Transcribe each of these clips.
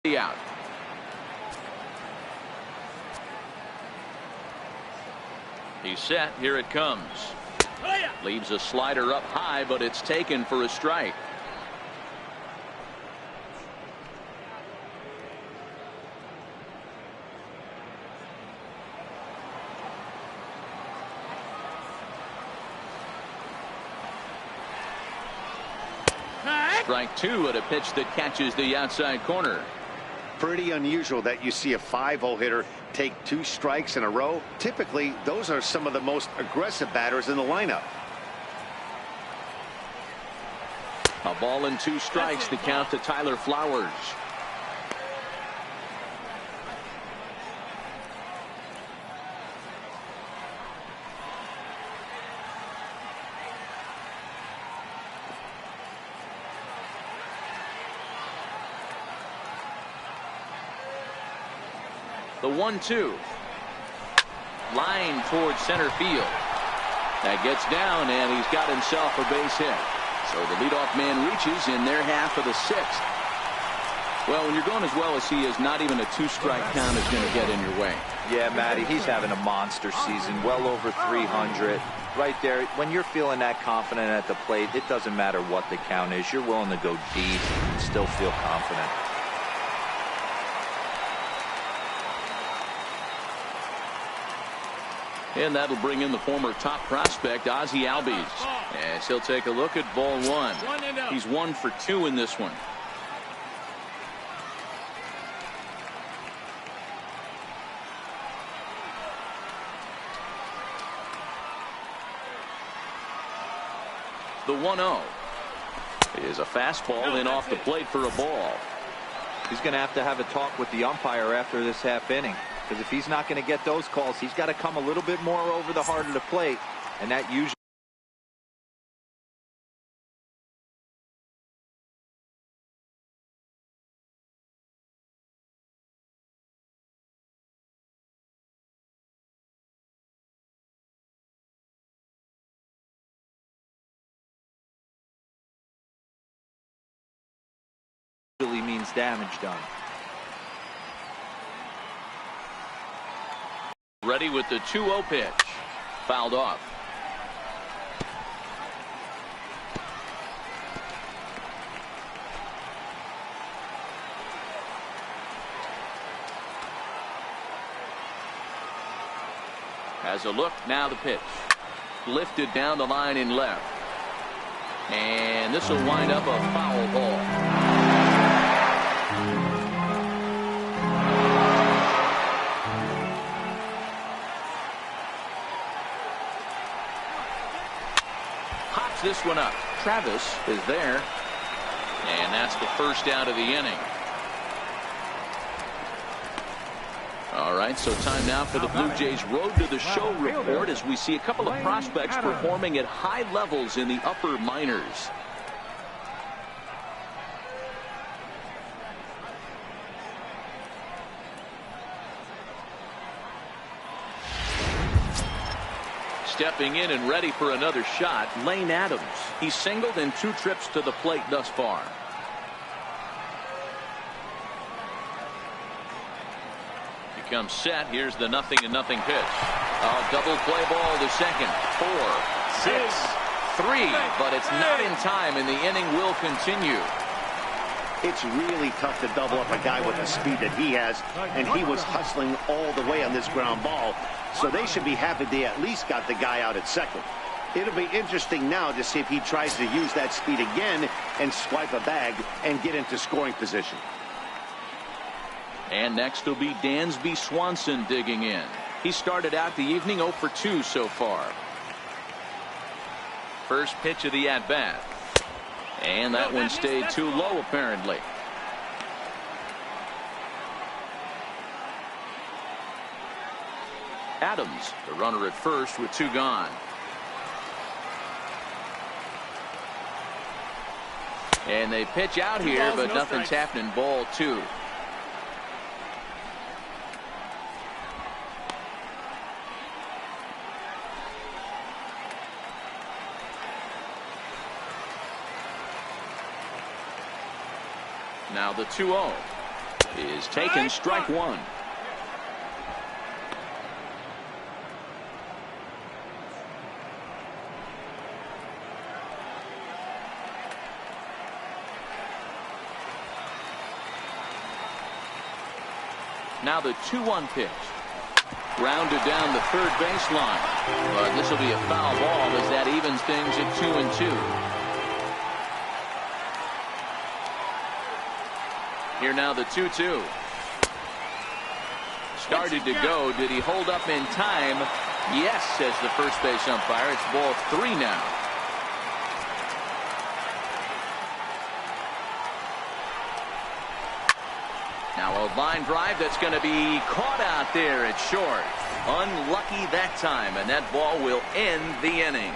out. He's set. Here it comes. Leaves a slider up high, but it's taken for a strike. Strike two at a pitch that catches the outside corner. Pretty unusual that you see a 5-hole hitter take 2 strikes in a row. Typically, those are some of the most aggressive batters in the lineup. A ball and 2 strikes to count to Tyler Flowers. The 1-2. Line towards center field. That gets down, and he's got himself a base hit. So the leadoff man reaches in their half of the 6th. Well, when you're going as well as he is, not even a 2-strike count is going to get in your way. Yeah, Matty, he's having a monster season, well over 300. Right there, when you're feeling that confident at the plate, it doesn't matter what the count is. You're willing to go deep and still feel confident. And that'll bring in the former top prospect, Ozzie Albies. As he'll take a look at ball 1. He's 1 for 2 in this one. The 1-0 is a fastball in off the plate for a ball. He's going to have a talk with the umpire after this half inning. Because if he's not going to get those calls, he's got to come a little bit more over the heart of the plate, and that usually means damage done. Ready with the 2-0 pitch. Fouled off. Has a look. Now the pitch. Lifted down the line in left. And this will wind up a foul ball. This one up. Travis is there, and that's the first out of the inning. All right, so time now for the Blue Jays Road to the Show report as we see a couple of prospects performing at high levels in the upper minors. Stepping in and ready for another shot, Lane Adams. He's singled in 2 trips to the plate thus far. He comes set. Here's the 0-0 pitch. A double play ball to second. 4, 6, 3, but it's not in time, and the inning will continue. It's really tough to double up a guy with the speed that he has, and he was hustling all the way on this ground ball. So they should be happy they at least got the guy out at second. It'll be interesting now to see if he tries to use that speed again and swipe a bag and get into scoring position. And next will be Dansby Swanson digging in. He started out the evening 0 for 2 so far. First pitch of the at-bat. And that one stayed too low apparently. Adams, the runner at first with 2 gone. And they pitch out here, but nothing's happening. Ball 2. Now the 2-0. is taken, strike one. Now the 2-1 pitch. Grounded down the third baseline. But this will be a foul ball as that evens things at 2-2. Here now the 2-2. Started to go. Did he hold up in time? Yes, says the first base umpire. It's ball 3 now. Now a line drive that's going to be caught out there. It's short. Unlucky that time, and that ball will end the inning.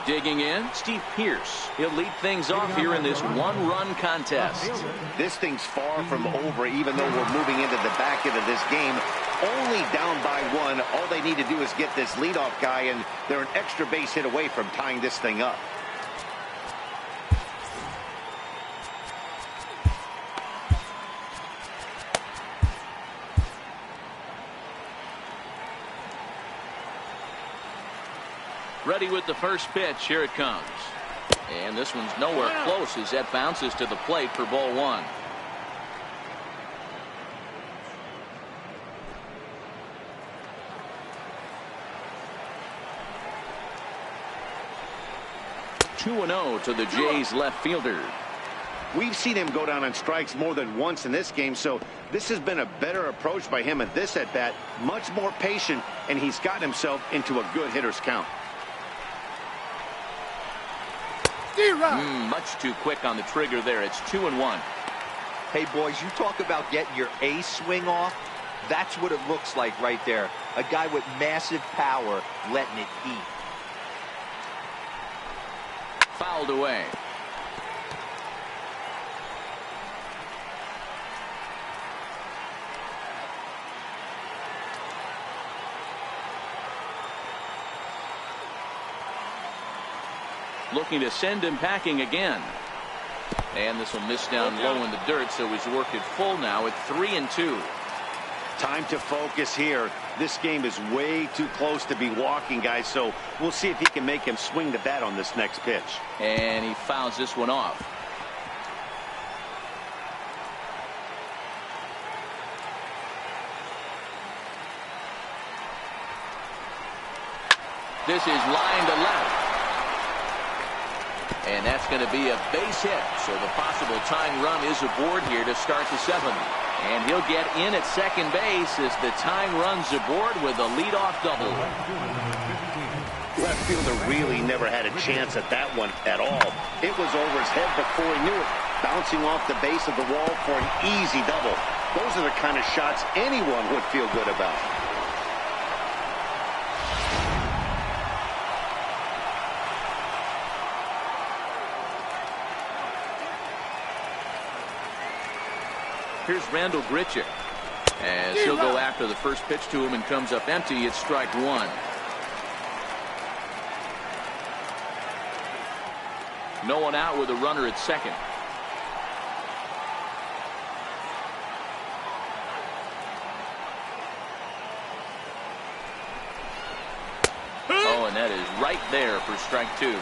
Digging in, Steve Pearce. He'll lead things off here in this one-run contest. This thing's far from over, even though we're moving into the back end of this game. Only down by 1. All they need to do is get this leadoff guy, and they're an extra base hit away from tying this thing up. Ready with the first pitch. Here it comes. And this one's nowhere close as that bounces to the plate for ball 1. Two and 0 to the Jays left fielder. We've seen him go down on strikes more than once in this game, so this has been a better approach by him at this at-bat. Much more patient, and he's gotten himself into a good hitter's count. Much too quick on the trigger there. It's 2-1. Hey, boys, you talk about getting your A swing off. That's what it looks like right there. A guy with massive power letting it eat. Fouled away. Looking to send him packing again. And this will miss down low in the dirt, so he's worked it full now at 3-2. Time to focus here. This game is way too close to be walking, guys, so we'll see if he can make him swing the bat on this next pitch. And he fouls this one off. This is line to left. And that's going to be a base hit. So the possible tying run is aboard here to start the 7th. And he'll get in at second base as the tying run's aboard with a leadoff double. Left fielder really never had a chance at that one at all. It was over his head before he knew it. Bouncing off the base of the wall for an easy double. Those are the kind of shots anyone would feel good about. Here's Randall Grichuk as he'll go after the first pitch to him and comes up empty. It's strike 1. No one out with a runner at second. Oh, and that is right there for strike 2.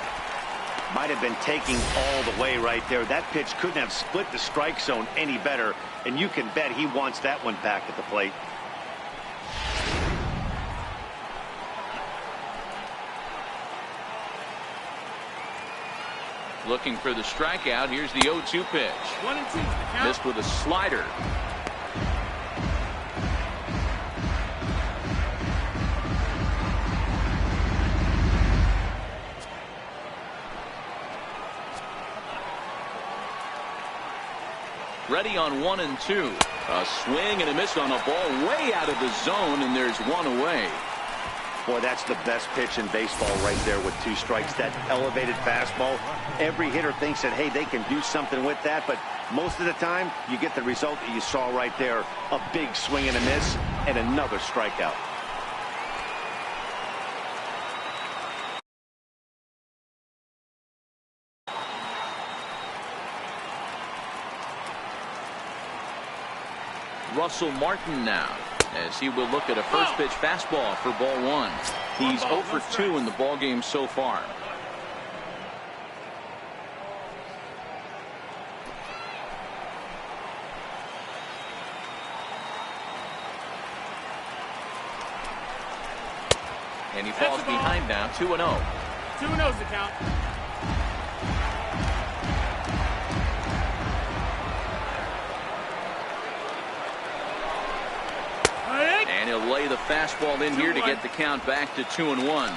Might have been taking all the way right there. That pitch couldn't have split the strike zone any better, and you can bet he wants that one back at the plate. Looking for the strikeout. Here's the 0-2 pitch. 1-2. Missed with a slider. Ready on 1-2. A swing and a miss on a ball way out of the zone, and there's one away. Boy, that's the best pitch in baseball right there with 2 strikes. That elevated fastball. Every hitter thinks that, hey, they can do something with that, but most of the time, you get the result that you saw right there. A big swing and a miss, and another strikeout. Russell Martin now, as he will look at a first pitch fastball for ball one. He's 0 for 2 in the ball game so far. And he falls behind now, 2-0. 2-0's the count. And he'll lay the fastball in here to get the count back to 2-1.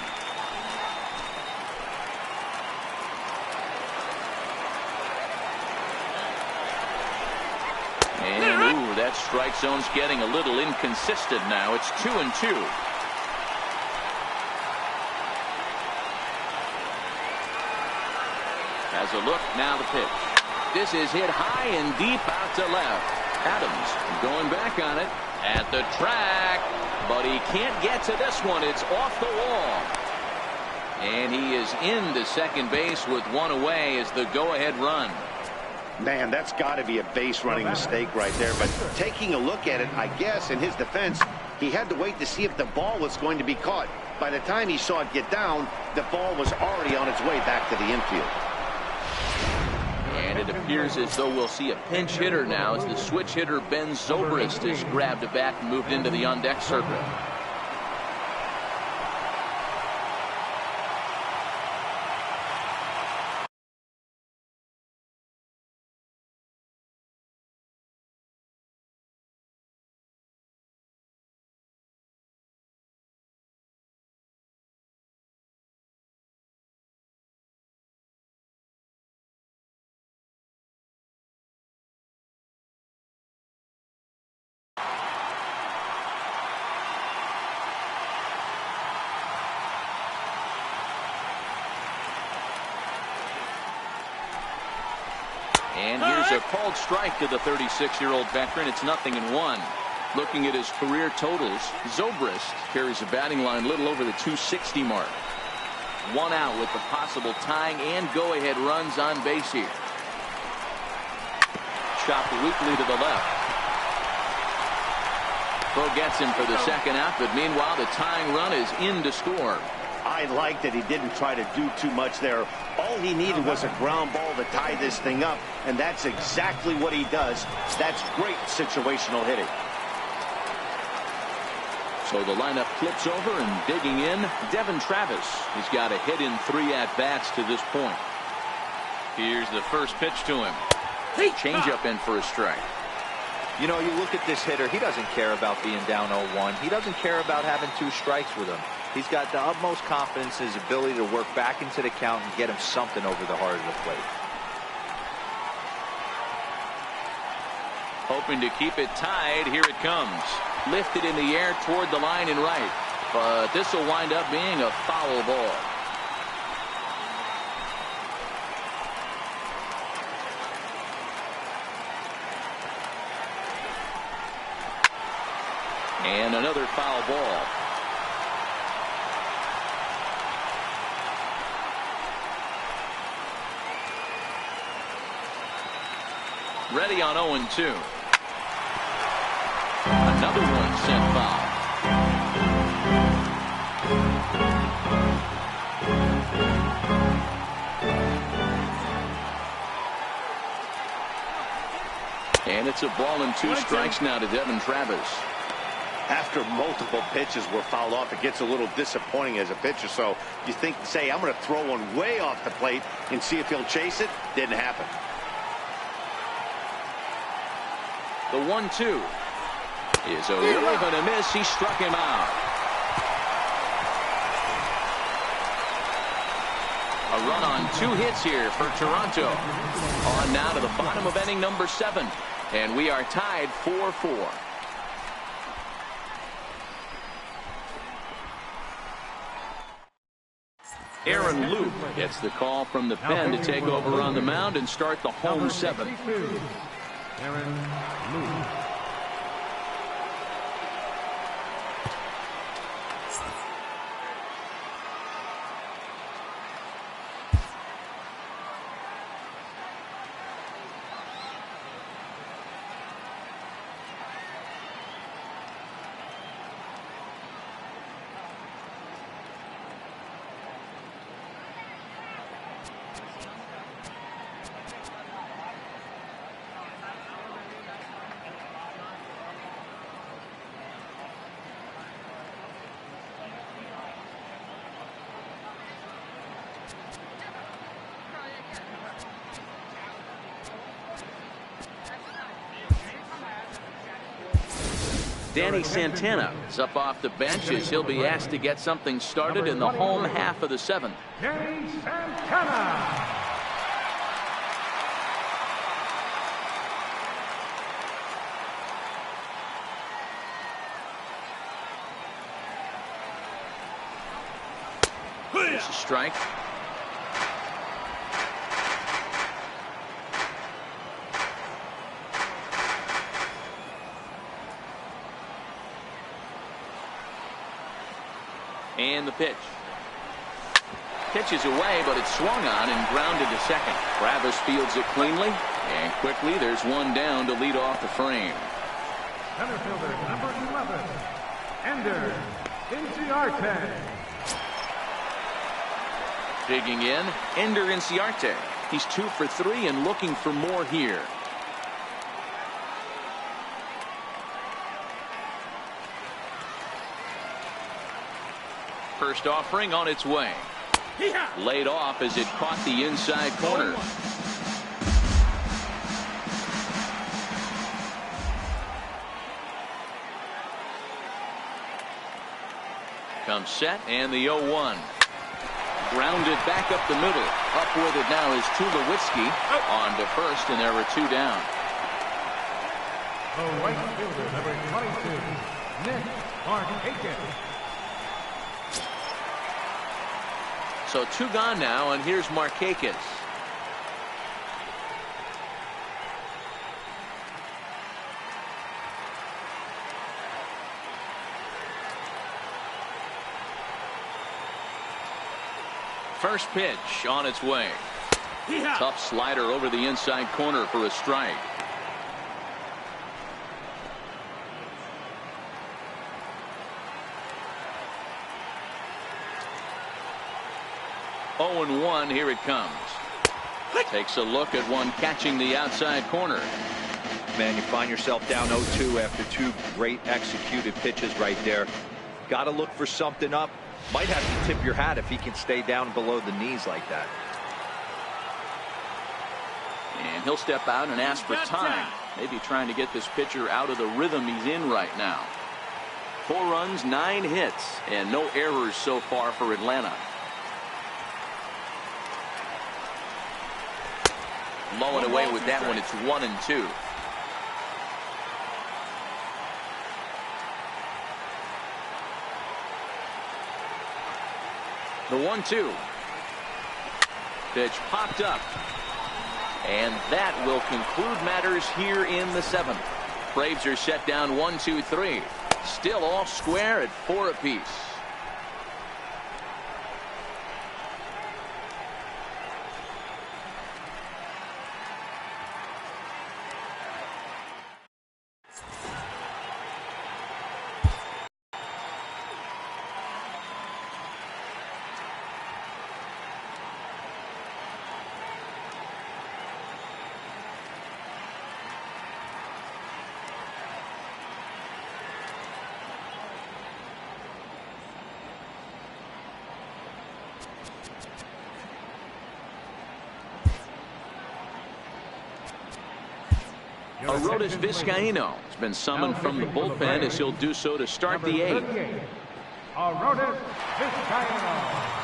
And ooh, that strike zone's getting a little inconsistent now. It's 2-2. Has a look, now the pitch. This is hit high and deep out to left. Adams going back on it at the track, but he can't get to this one. It's off the wall. And he is into second base with one away as the go-ahead run. Man, that's got to be a base running mistake right there. But taking a look at it, I guess, in his defense, he had to wait to see if the ball was going to be caught. By the time he saw it get down, the ball was already on its way back to the infield. And it appears as though we'll see a pinch hitter now as the switch hitter Ben Zobrist has grabbed a bat and moved into the on-deck circle. And here's a called strike to the 36-year-old veteran. It's 0-1. Looking at his career totals, Zobrist carries a batting line a little over the 260 mark. One out with the possible tying and go-ahead runs on base here. Chopped weakly to the left. Bo gets him for the second out, but meanwhile the tying run is in to score. I like that he didn't try to do too much there. All he needed was a ground ball to tie this thing up, and that's exactly what he does. That's great situational hitting. So the lineup flips over, and digging in, Devin Travis. He's got a hit in 3 at-bats to this point. Here's the first pitch to him. Changeup in for a strike. You know, you look at this hitter, he doesn't care about being down 0-1. He doesn't care about having 2 strikes with him. He's got the utmost confidence in his ability to work back into the count and get him something over the heart of the plate. Hoping to keep it tied. Here it comes. Lifted in the air toward the line and right. But this will wind up being a foul ball. And another foul ball. Ready on 0-2. Another one sent foul. And it's a ball and 2 strikes now to Devin Travis. After multiple pitches were fouled off, it gets a little disappointing as a pitcher. So you think, say, I'm going to throw one way off the plate and see if he'll chase it. Didn't happen. The 1-2 is a wave and a miss. He struck him out. A run on 2 hits here for Toronto. On now to the bottom of inning number 7. And we are tied 4-4. Aaron Luke gets the call from the pen to take over on the mound and start the home 7. Aaron Luke. Danny Santana is up off the bench as he'll be asked to get something started in the home half of the 7th. Danny Santana. There's a strike. And the pitch. Pitch is away, but it's swung on and grounded to second. Travis fields it cleanly, and quickly there's one down to lead off the frame. Center fielder number 11, Ender Inciarte. Digging in, Ender Inciarte. He's 2 for 3 and looking for more here. First offering on its way. Laid off as it caught the inside corner. Comes set and the 0-1. Grounded back up the middle. Up with it now is Tulowitzki on to first, and there were 2 down. The right fielder number 22, Nick Markakis. So 2 gone now, and here's Markakis. First pitch on its way. Tough slider over the inside corner for a strike. Oh, and 1, here it comes. Takes a look at one catching the outside corner. Man, you find yourself down 0-2 after 2 great executed pitches right there. Got to look for something up. Might have to tip your hat if he can stay down below the knees like that. And he'll step out and ask for time. Maybe trying to get this pitcher out of the rhythm he's in right now. 4 runs, 9 hits, and no errors so far for Atlanta. Low and away with that one. It's 1 and 2. The 1-2. Pitch popped up. And that will conclude matters here in the 7th. Braves are set down 1-2-3. Still all square at 4 apiece. Arodys Vizcaíno has been summoned from the bullpen as he'll do so to start the 8th. Arodys Vizcaíno.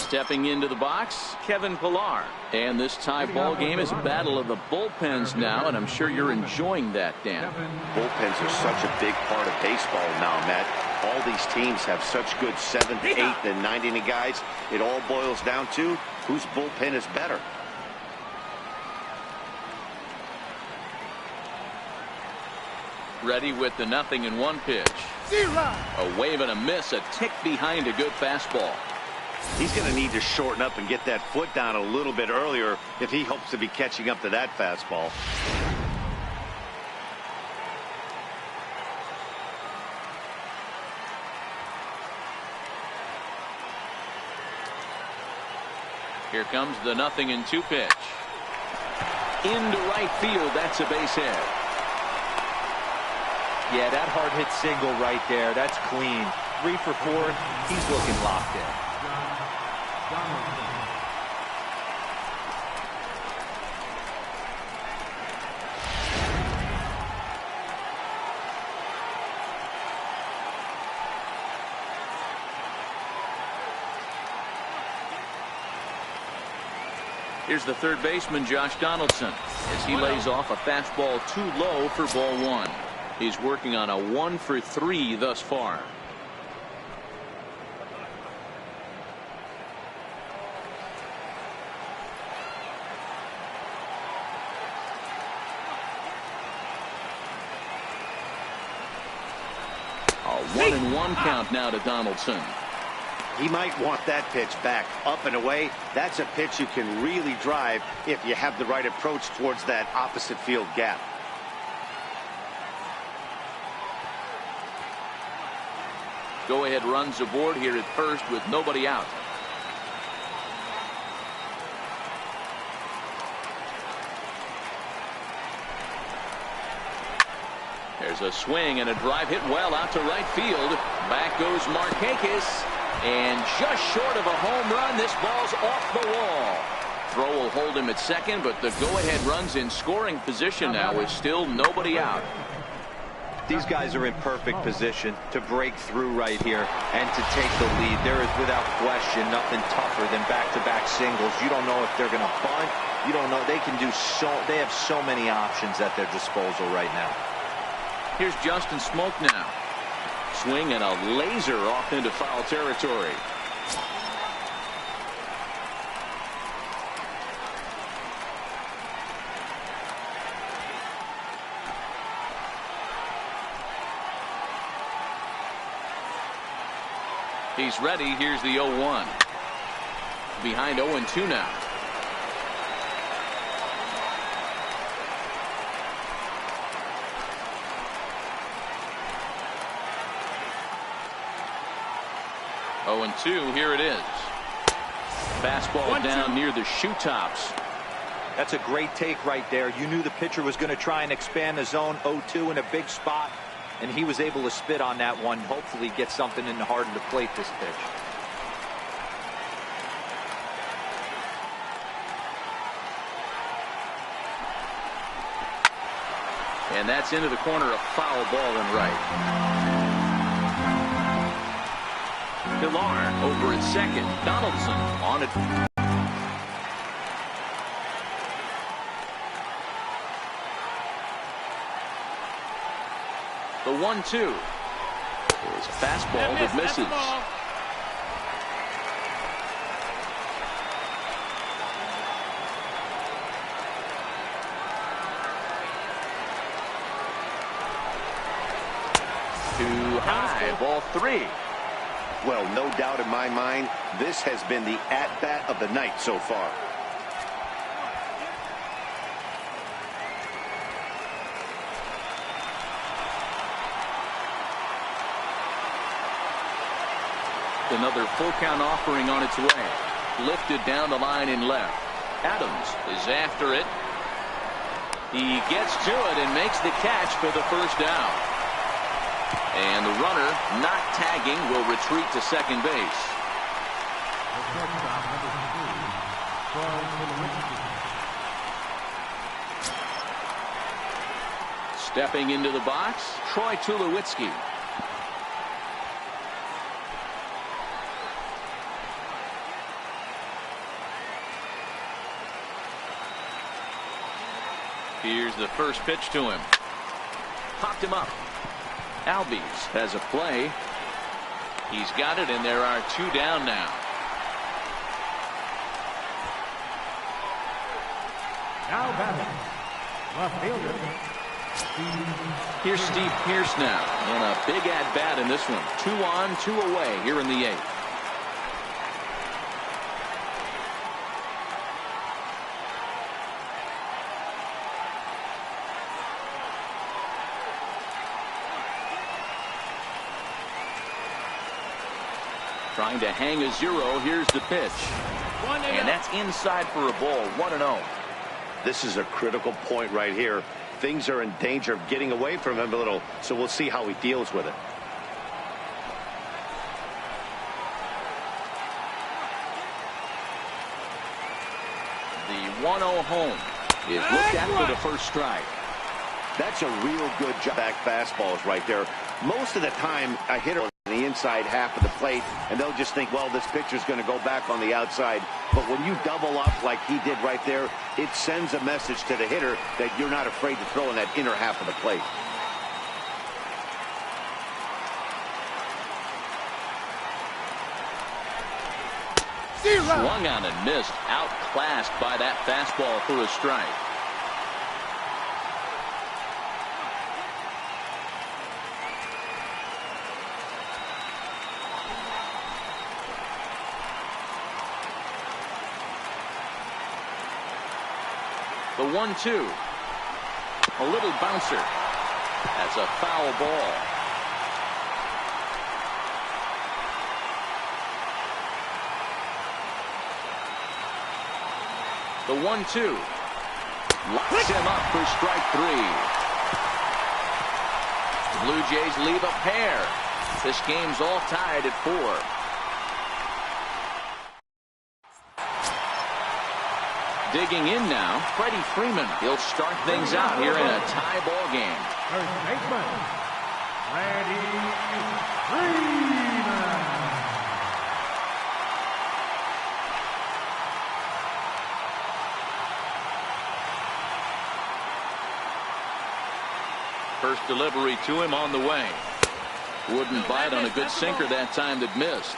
Stepping into the box, Kevin Pillar. And this tie ball game is a battle of the bullpens now, and I'm sure you're enjoying that, Dan. Bullpens are such a big part of baseball now, Matt. All these teams have such good 7th, 8th, and 9th inning guys. It all boils down to whose bullpen is better. Ready with the 0-1 pitch. A wave and a miss, a tick behind a good fastball. He's going to need to shorten up and get that foot down a little bit earlier if he hopes to be catching up to that fastball. Here comes the 0-2 pitch. Into right field, that's a base hit. Yeah, that hard hit single right there. That's clean. 3 for 4. He's looking locked in. Here's the third baseman, Josh Donaldson, as he lays off a fastball too low for ball 1. He's working on a 1 for 3 thus far. A 1-1 count now to Donaldson. He might want that pitch back. Up and away, that's a pitch you can really drive if you have the right approach towards that opposite field gap. Go-ahead runs aboard here at first with nobody out. There's a swing and a drive hit well out to right field. Back goes Markakis, and just short of a home run, this ball's off the wall. Throw will hold him at second, but the go-ahead run's in scoring position now with still nobody out. These guys are in perfect position to break through right here and to take the lead. There is, without question, nothing tougher than back-to-back singles. You don't know if they're going to bunt. You don't know. They can do so. They have so many options at their disposal right now. Here's Justin Smoke now. Swing and a laser off into foul territory. He's ready. Here's the 0-1. Behind 0-2 now. Oh, and 2, here it is. Fastball down near the shoe tops. That's a great take right there. You knew the pitcher was going to try and expand the zone. 0-2 in a big spot, and he was able to spit on that one. Hopefully get something in the heart of the plate this pitch. And that's into the corner, a foul ball and right. Pillar over at second. Donaldson on it. The 1-2 is a fastball that misses. Too high, ball 3. Well, no doubt in my mind, this has been the at-bat of the night so far. Another full count offering on its way. Lifted down the line in left. Adams is after it. He gets to it and makes the catch for the first down. And the runner, not tagging, will retreat to second base. Stepping into the box, Troy Tulowitzki. Here's the first pitch to him. Popped him up. Albies has a play. He's got it, and there are 2 down now. Now batting, left fielder. Here's Steve Pearce now, and a big at-bat in this one. 2 on, 2 away here in the 8th. Trying to hang a 0. Here's the pitch. And that's inside for a ball. 1-0. This is a critical point right here. Things are in danger of getting away from him a little, so we'll see how he deals with it. The 1-0 home is looked at for the first strike. That's a real good back fastballs right there. Most of the time, a hitter on the inside half of the plate, and they'll just think, well, this pitcher's going to go back on the outside. But when you double up like he did right there, it sends a message to the hitter that you're not afraid to throw in that inner half of the plate. Swung on and missed. Outclassed by that fastball for a strike. The 1-2. A little bouncer. That's a foul ball. The 1-2. Locks him up for strike 3. The Blue Jays leave a pair. This game's all tied at 4. Digging in now, Freddie Freeman. He'll start things out here in a tie ball game. First baseman, Freddie Freeman. First delivery to him on the way. Wouldn't bite on a good sinker that time that missed.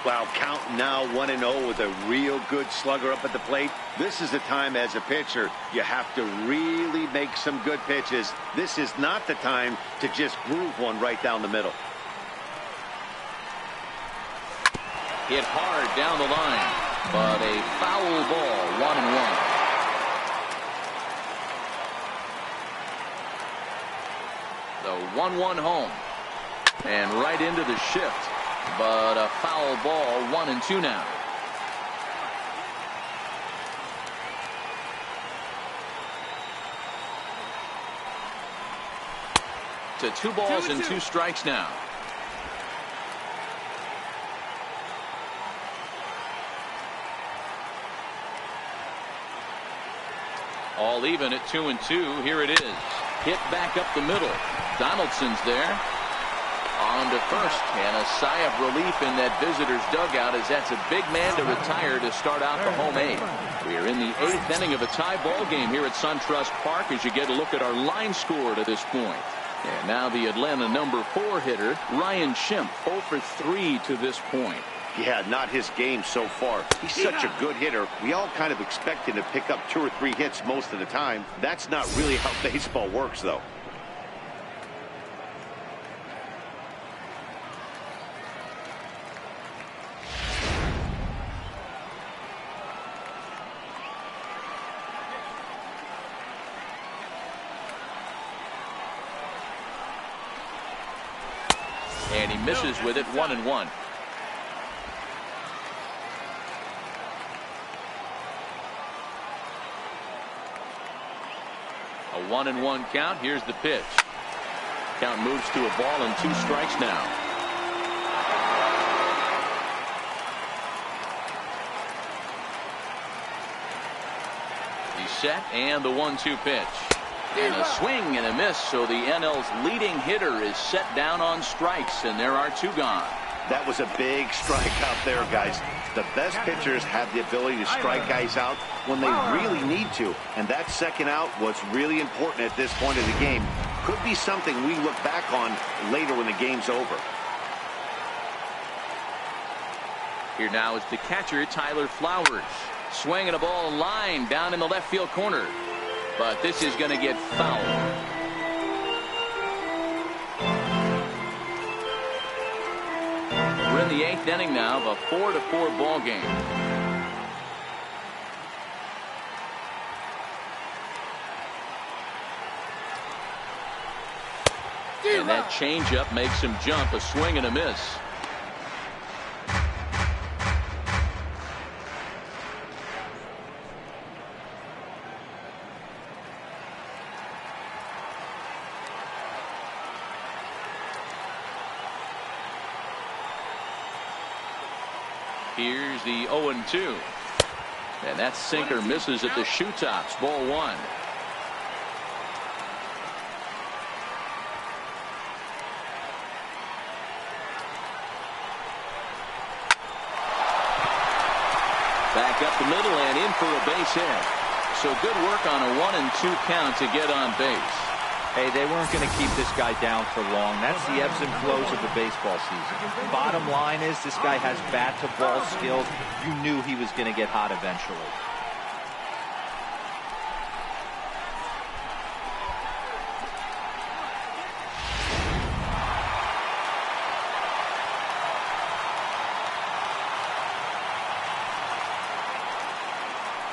Wow, count now 1-0 with a real good slugger up at the plate. This is the time as a pitcher you have to really make some good pitches. This is not the time to just groove one right down the middle. Hit hard down the line, but a foul ball. 1-1. The 1-1 home, and right into the shift. But a foul ball. 1-2 now. To 2 balls and 2 strikes now. All even at 2-2. Here it is. Hit back up the middle. Donaldson's there. On to first, and a sigh of relief in that visitor's dugout, as that's a big man to retire to start out the home 8th. We are in the 8th inning of a tie ball game here at SunTrust Park as you get a look at our line score to this point. And now the Atlanta number 4 hitter, Ryan Schimpf, 0 for 3 to this point. Yeah, not his game so far. He's such a good hitter. We all kind of expect him to pick up 2 or 3 hits most of the time. That's not really how baseball works, though. And he misses with it. 1-1. A 1-1 count. Here's the pitch. Count moves to a ball and 2 strikes now. He's set, and the 1-2 pitch. And a swing and a miss, so the NL's leading hitter is set down on strikes, and there are 2 gone. That was a big strike out there, guys. The best pitchers have the ability to strike guys out when they really need to. And that second out was really important at this point of the game. Could be something we look back on later when the game's over. Here now is the catcher, Tyler Flowers. Swinging a ball line down in the left field corner. But this is going to get fouled. We're in the 8th inning now of a 4-4 ball game. And that changeup makes him jump. A swing and a miss. Here's the 0-2. And that sinker misses at the shoe tops. Ball 1. Back up the middle and in for a base hit. So good work on a 1-2 count to get on base. Hey, they weren't going to keep this guy down for long. That's the ebbs and flows of the baseball season. Bottom line is this guy has bat-to-ball skills. You knew he was going to get hot eventually.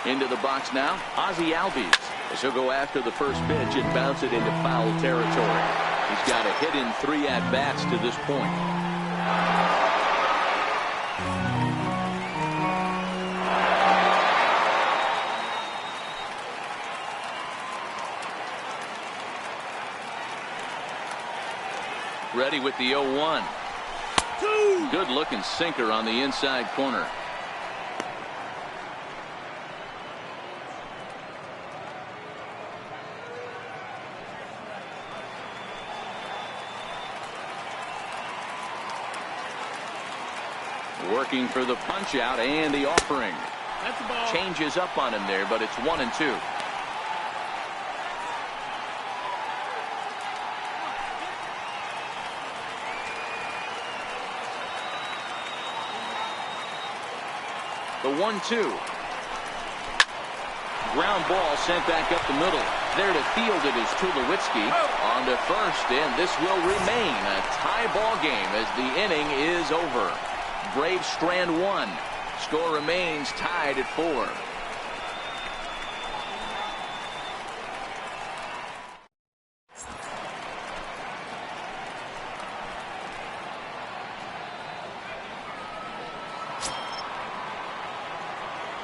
Into the box now, Ozzie Albies. As he'll go after the first pitch and bounce it into foul territory. He's got a hit in 3 at-bats to this point. Ready with the 0-1. Good looking sinker on the inside corner. Working for the punch out and the offering. That's the ball. Changes up on him there, but it's 1-2. The 1-2. Ground ball sent back up the middle. There to field it is Tulowitzki. On to first, and this will remain a tie ball game as the inning is over. Braves strand 1. Score remains tied at 4.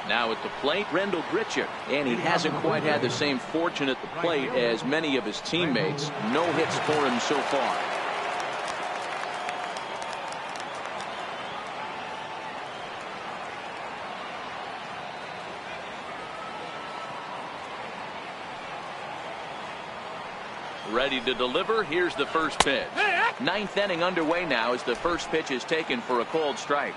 Now at the plate, Rendell Grichuk, and he hasn't quite had the same fortune at the plate as many of his teammates. No hits for him so far. Ready to deliver. Here's the first pitch. 9th inning underway now as the first pitch is taken for a called strike.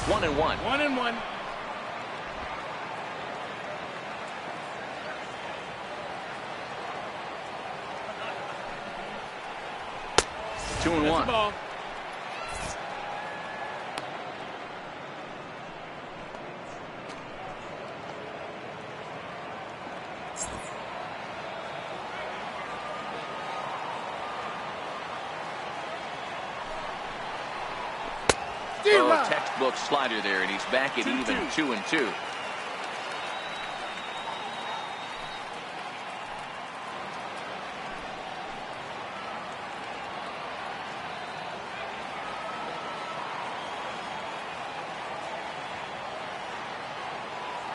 One and one. 1-1. Two and one. Ball. Oh, textbook slider there, and he's back at even 2-2.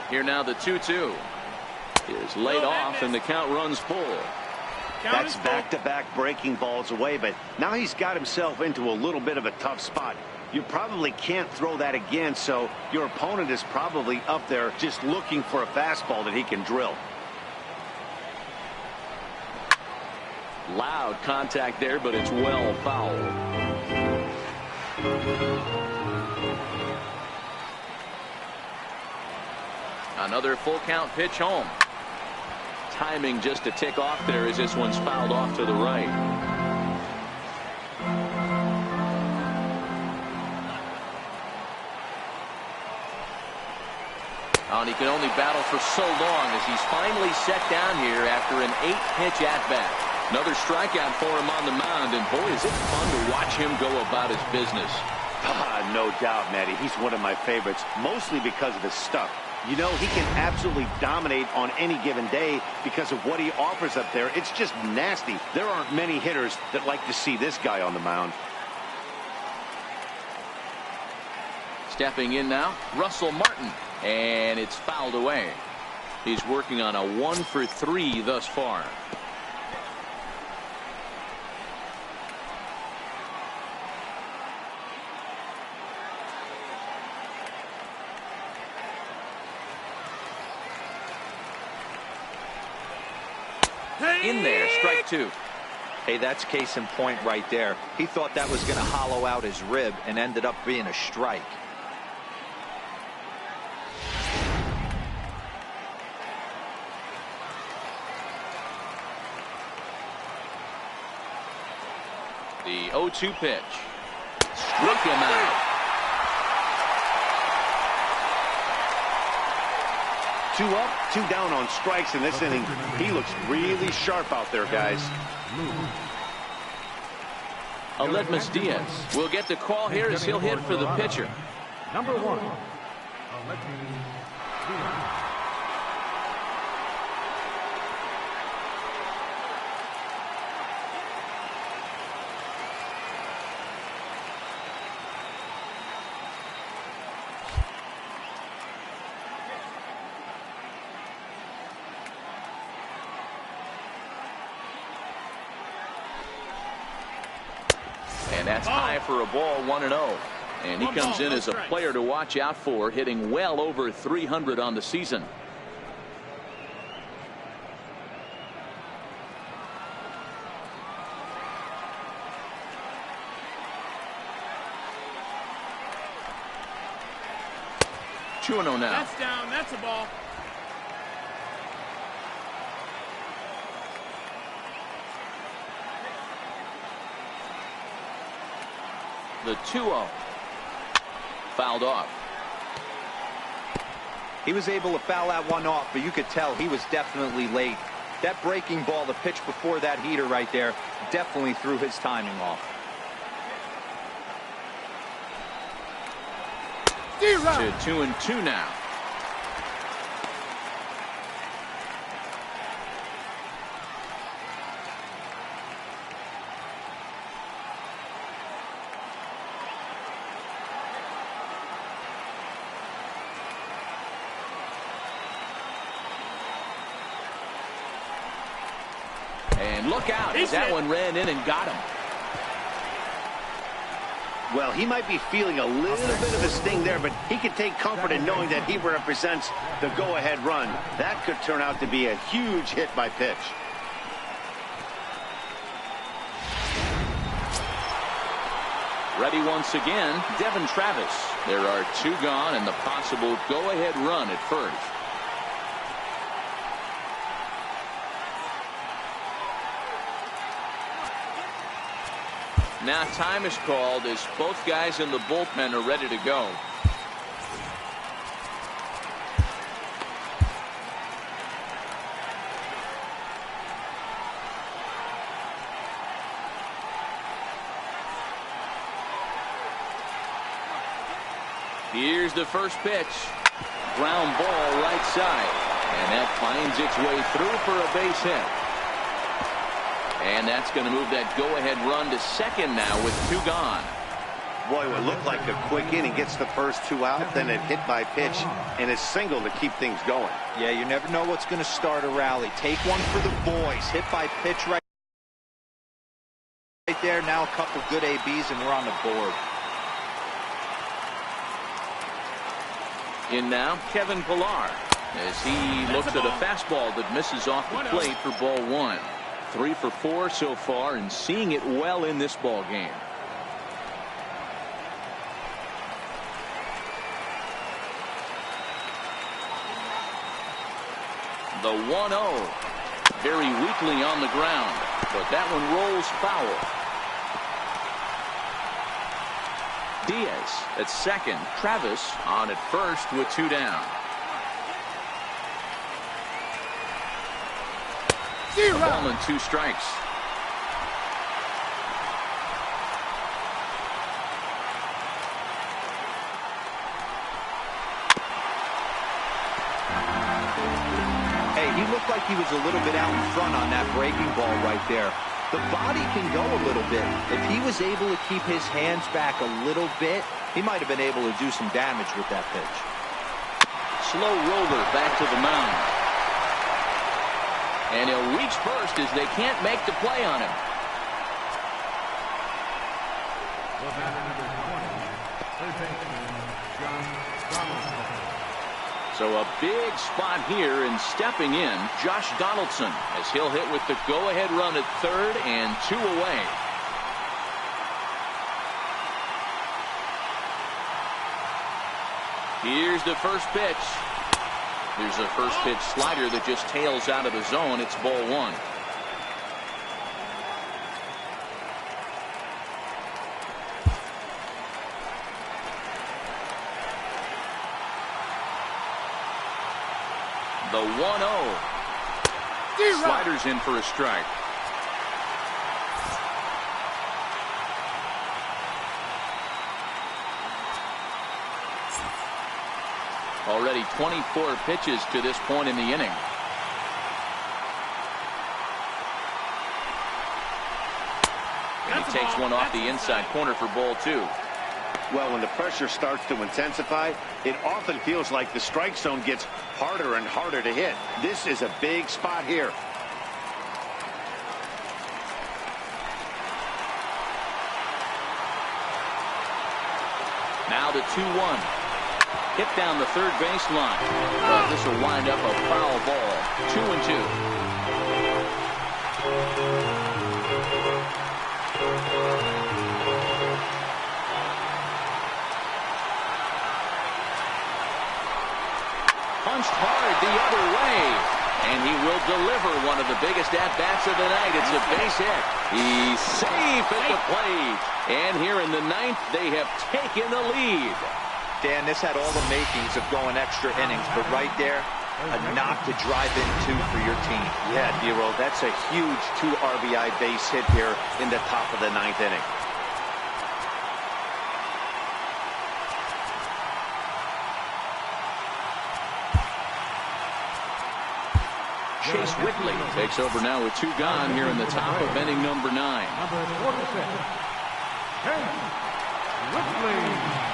Here now the 2-2 is laid off, and the count runs full. That's back-to-back breaking balls away, but now he's got himself into a little bit of a tough spot. You probably can't throw that again, so your opponent is probably up there just looking for a fastball that he can drill. Loud contact there, but it's well fouled. Another full count pitch home. Timing just a tick off there as this one's fouled off to the right. Oh, and he can only battle for so long as he's finally set down here after an 8-pitch at-bat. Another strikeout for him on the mound, and boy, is it fun to watch him go about his business. No doubt, Matty. He's one of my favorites, mostly because of his stuff. You know, he can absolutely dominate on any given day because of what he offers up there. It's just nasty. There aren't many hitters that like to see this guy on the mound. Stepping in now, Russell Martin, and it's fouled away. He's working on a 1-for-3 thus far. In there, strike 2. Hey, that's case in point right there. He thought that was going to hollow out his rib and ended up being a strike. The 0-2 pitch. Struck him out. 2 up, 2 down on strikes in this inning. He looks really sharp out there, guys. Aledmus Diaz will get the call here as he'll hit for the pitcher. Number 1, Aledmus Diaz. And that's high for a ball, 1-0. And he comes in as a player to watch out for, hitting well over 300 on the season. Two and 0 now. That's down. That's a ball. The 2-0. Fouled off. He was able to foul that one off, but you could tell he was definitely late. That breaking ball, the pitch before that heater right there, definitely threw his timing off. To 2-2 now. And look out as that one ran in and got him. Well, he might be feeling a little bit of a sting there, but he can take comfort in knowing that he represents the go-ahead run. That could turn out to be a huge hit by pitch. Ready once again, Devin Travis. There are 2 gone and the possible go-ahead run at first. Now time is called as both guys in the bullpen are ready to go. Here's the first pitch. Ground ball right side. And that finds its way through for a base hit. And that's going to move that go-ahead run to second now with 2 gone. Boy, it would look like a quick inning. Gets the first 2 out, then a hit by pitch, and a single to keep things going. Yeah, you never know what's going to start a rally. Take one for the boys. Hit by pitch right there. Now a couple good ABs, and we're on the board. In now, Kevin Pillar, as he looks at a fastball that misses off the plate for ball 1. 3 for 4 so far and seeing it well in this ball game. The 1-0. Very weakly on the ground, but that one rolls foul. Diaz at second. Travis on at first with 2 down. Ball and 2 strikes. Hey, he looked like he was a little bit out in front on that breaking ball right there. The body can go a little bit. If he was able to keep his hands back a little bit, he might have been able to do some damage with that pitch. Slow roller back to the mound. And he'll reach first as they can't make the play on him. So a big spot here, and stepping in, Josh Donaldson, as he'll hit with the go-ahead run at third and 2 away. Here's the first pitch. There's a first pitch slider that just tails out of the zone. It's ball 1. The 1-0. Sliders in for a strike. Already 24 pitches to this point in the inning. And he takes one off the inside corner for ball 2. Well, when the pressure starts to intensify, it often feels like the strike zone gets harder and harder to hit. This is a big spot here. Now the 2-1. Hit down the third baseline. But this will wind up a foul ball. 2-2. Punched hard the other way, and he will deliver one of the biggest at-bats of the night. It's a base hit. He's safe at the plate. And here in the 9th, they have taken the lead. Dan, this had all the makings of going extra innings, but right there, a knock to drive into for your team. Yeah, D-Roll, that's a huge 2 RBI base hit here in the top of the 9th inning. Chase Whitley takes over now with 2 gone here in the top of inning number 9. Number 46, Chase Whitley.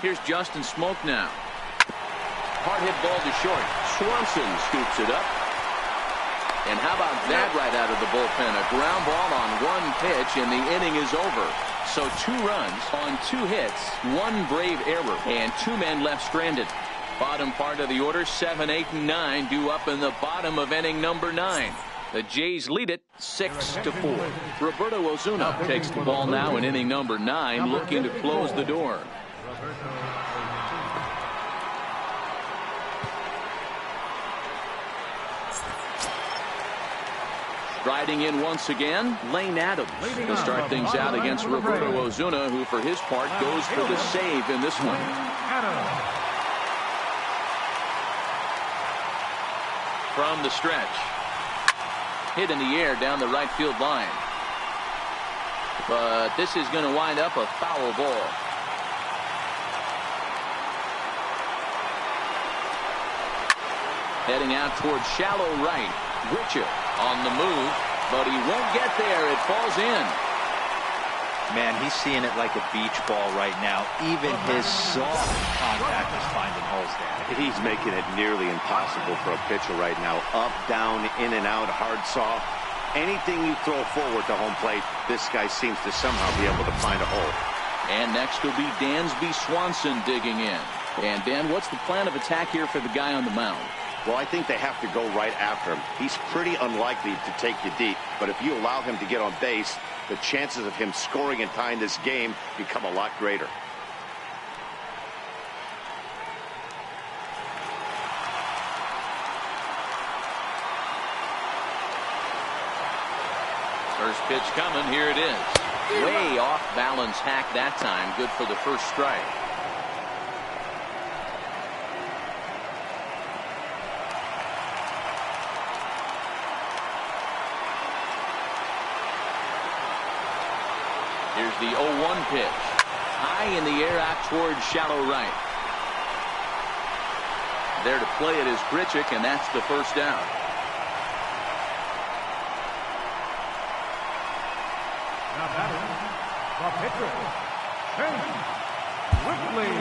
Here's Justin Smoke now. Hard hit ball to short. Swanson scoops it up. And how about that right out of the bullpen? A ground ball on 1 pitch, and the inning is over. So 2 runs on 2 hits, 1 brave error, and 2 men left stranded. Bottom part of the order, 7, 8, and 9 due up in the bottom of inning number 9. The Jays lead it 6-4. Roberto Osuna takes the ball now in inning number 9, looking to close the door. Riding in once again, Lane Adams to start things out against Roberto Osuna, who for his part goes for the save in this one. From the stretch. Hit in the air down the right field line. But this is going to wind up a foul ball. Heading out towards shallow right. Richard on the move, but he won't get there. It falls in. Man, he's seeing it like a beach ball right now. Even his soft contact is finding holes there. He's making it nearly impossible for a pitcher right now. Up, down, in and out, hard, soft. Anything you throw forward to home plate, this guy seems to somehow be able to find a hole. And next will be Dansby Swanson digging in. And Dan, what's the plan of attack here for the guy on the mound? Well, I think they have to go right after him. He's pretty unlikely to take you deep, but if you allow him to get on base, the chances of him scoring and tying this game become a lot greater. First pitch coming. Here it is. Way off balance hack that time. Good for the first strike. Here's the 0-1 pitch. High in the air out towards shallow right. There to play it is Grichuk, and that's the first down. Now batting, the pitcher, Chase Whitley.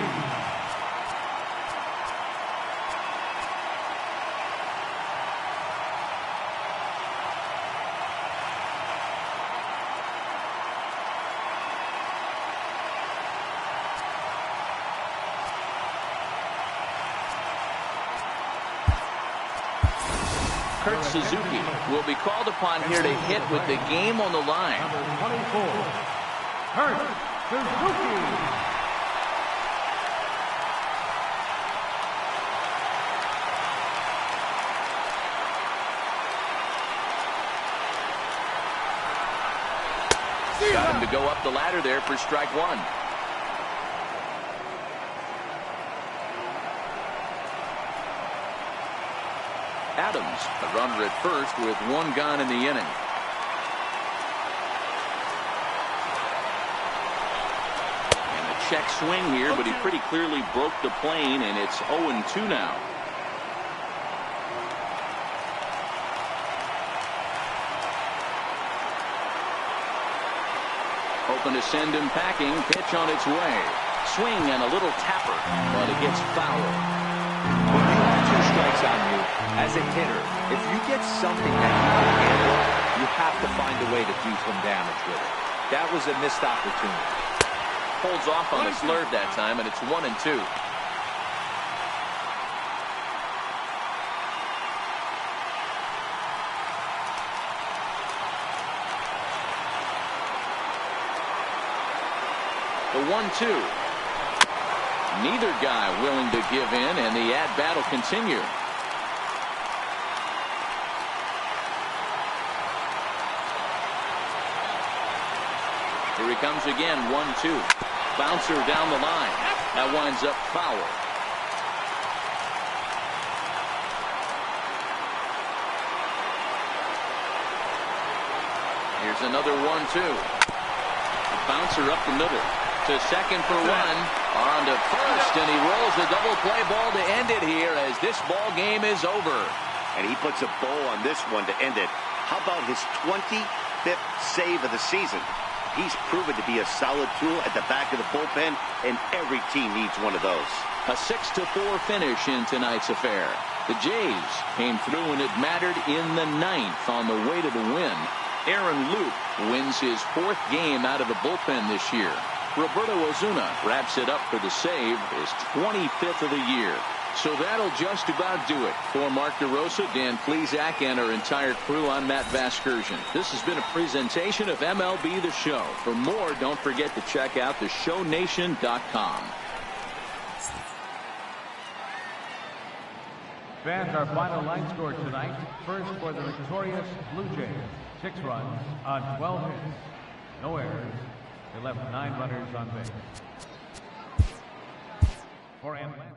Kurt Suzuki will be called upon here to hit with the game on the line. Number 24, Kurt Suzuki. Got him to go up the ladder there for strike one. Adams, a runner at first with one gone in the inning. And a check swing here, but he pretty clearly broke the plane, and it's 0-2 now. Hoping to send him packing. Pitch on its way. Swing and a little tapper, but it gets foul. When you have two strikes on you, as a hitter, if you get something that you can handle, you have to find a way to do some damage with it. That was a missed opportunity. Holds off on the slurve that time, and it's 1-2. The 1-2. Neither guy willing to give in, and the at-bat will continue. Here he comes again, 1-2. Bouncer down the line. That winds up foul. Here's another 1-2. A bouncer up the middle. To second for one. On to first, and he rolls the double play ball to end it here as this ball game is over. And he puts a bow on this one to end it. How about his 25th save of the season? He's proven to be a solid tool at the back of the bullpen, and every team needs one of those. A 6-4 finish in tonight's affair. The Jays came through when it mattered in the ninth on the way to the win. Aaron Luke wins his 4th game out of the bullpen this year. Roberto Ozuna wraps it up for the save, his 25th of the year. So that'll just about do it. For Mark DeRosa, Dan Plesac, and our entire crew, I'm Matt Vasgersian. This has been a presentation of MLB The Show. For more, don't forget to check out theshownation.com. Fans, our final line score tonight. First for the victorious Blue Jays. 6 runs on 12 hits. No errors. They left 9 runners on base. For Atlanta.